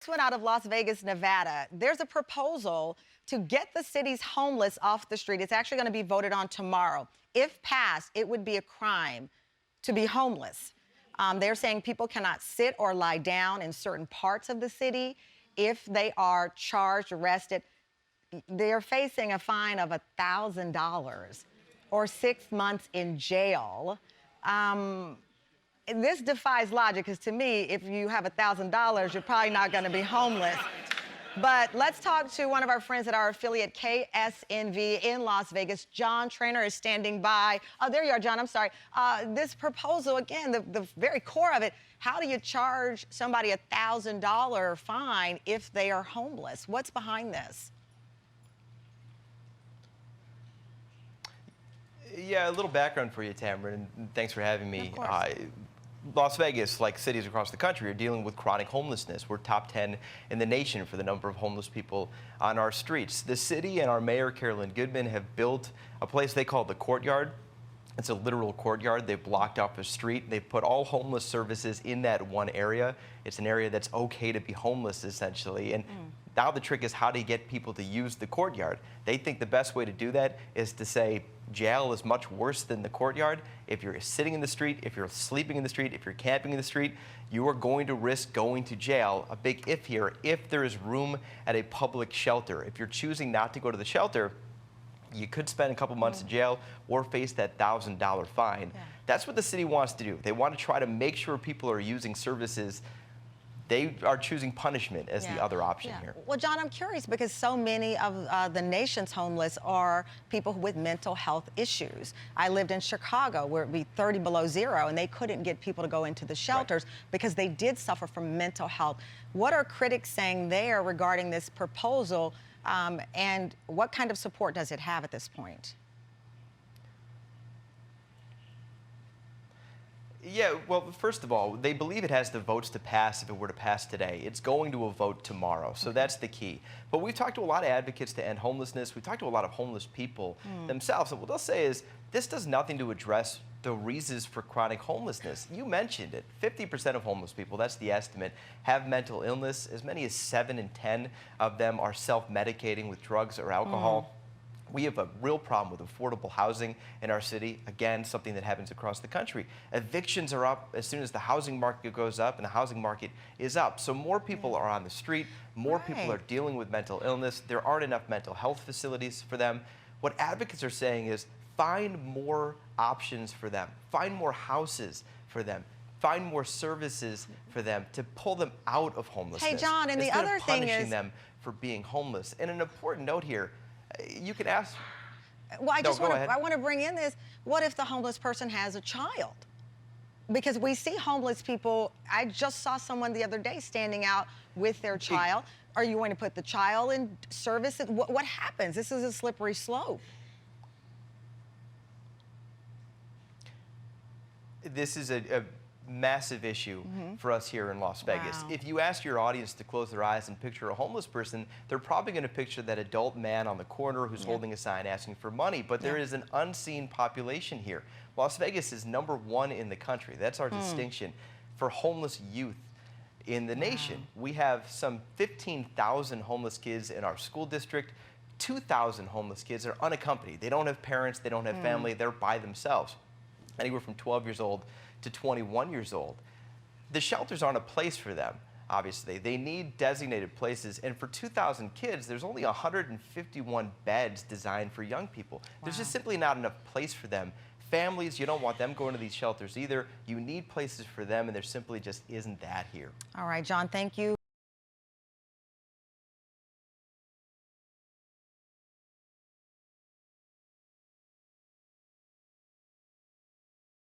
This one out of Las Vegas, Nevada. There's a proposal to get the city's homeless off the street. It's actually going to be voted on tomorrow. If passed, it would be a crime to be homeless. They're saying people cannot sit or lie down in certain parts of the city. If they are charged, arrested, they're facing a fine of $1,000 or 6 months in jail. This defies logic, because to me, if you have $1,000, you're probably not going to be homeless. But let's talk to one of our friends at our affiliate, KSNV in Las Vegas. John Treanor is standing by. Oh, there you are, John. I'm sorry. This proposal, again, the very core of it, how do you charge somebody a $1,000 fine if they are homeless? What's behind this? Yeah, a little background for you, Tamron, and thanks for having me. Of course. Las Vegas, like cities across the country, are dealing with chronic homelessness. We're top 10 in the nation for the number of homeless people on our streets. The city and our mayor, Carolyn Goodman, have built a place they call the Courtyard. It's a literal courtyard. They've blocked off a street. They've put all homeless services in that one area. It's an area that's okay to be homeless, essentially. And now the trick is, how do you get people to use the courtyard? They think the best way to do that is to say jail is much worse than the courtyard. If you're sitting in the street, if you're sleeping in the street, if you're camping in the street, you are going to risk going to jail. A big if here, if there is room at a public shelter. If you're choosing not to go to the shelter, you could spend a couple months in jail or face that $1,000 fine. Yeah. That's what the city wants to do. They want to try to make sure people are using services. They are choosing punishment as the other option here. Well, John, I'm curious, because so many of the nation's homeless are people with mental health issues. I lived in Chicago, where it'd be 30 below zero, and they couldn't get people to go into the shelters because they did suffer from mental health. What are critics saying there regarding this proposal, and what kind of support does it have at this point? Yeah, well, first of all, they believe it has the votes to pass if it were to pass today. It's going to a vote tomorrow, so that's the key. But we've talked to a lot of advocates to end homelessness. We've talked to a lot of homeless people themselves, and what they'll say is this does nothing to address the reasons for chronic homelessness. You mentioned it. 50% of homeless people, that's the estimate, have mental illness. As many as 7 in 10 of them are self-medicating with drugs or alcohol. We have a real problem with affordable housing in our city. Again, something that happens across the country. Evictions are up as soon as the housing market goes up, and the housing market is up. So more people are on the street, more people are dealing with mental illness. There aren't enough mental health facilities for them. What advocates are saying is find more options for them, find more houses for them, find more services for them to pull them out of homelessness. Hey, John, and the other thing is punishing them for being homeless. And an important note here, you can ask. Well, I want to bring in this. What if the homeless person has a child? Because we see homeless people. I just saw someone the other day standing out with their child. Are you going to put the child in service? What happens? This is a slippery slope. This is a massive issue for us here in Las Vegas. If you ask your audience to close their eyes and picture a homeless person, they're probably going to picture that adult man on the corner who's holding a sign asking for money, but there is an unseen population here. Las Vegas is #1 in the country. That's our distinction for homeless youth in the nation. We have some 15,000 homeless kids in our school district. 2,000 homeless kids are unaccompanied. They don't have parents, they don't have family, they're by themselves. Anywhere from 12 years old to 21 years old. The shelters aren't a place for them, obviously. They need designated places, and for 2,000 kids, there's only 151 beds designed for young people. There's just simply not enough place for them. Families, you don't want them going to these shelters either. You need places for them, and there simply just isn't that here. All right, John, thank you.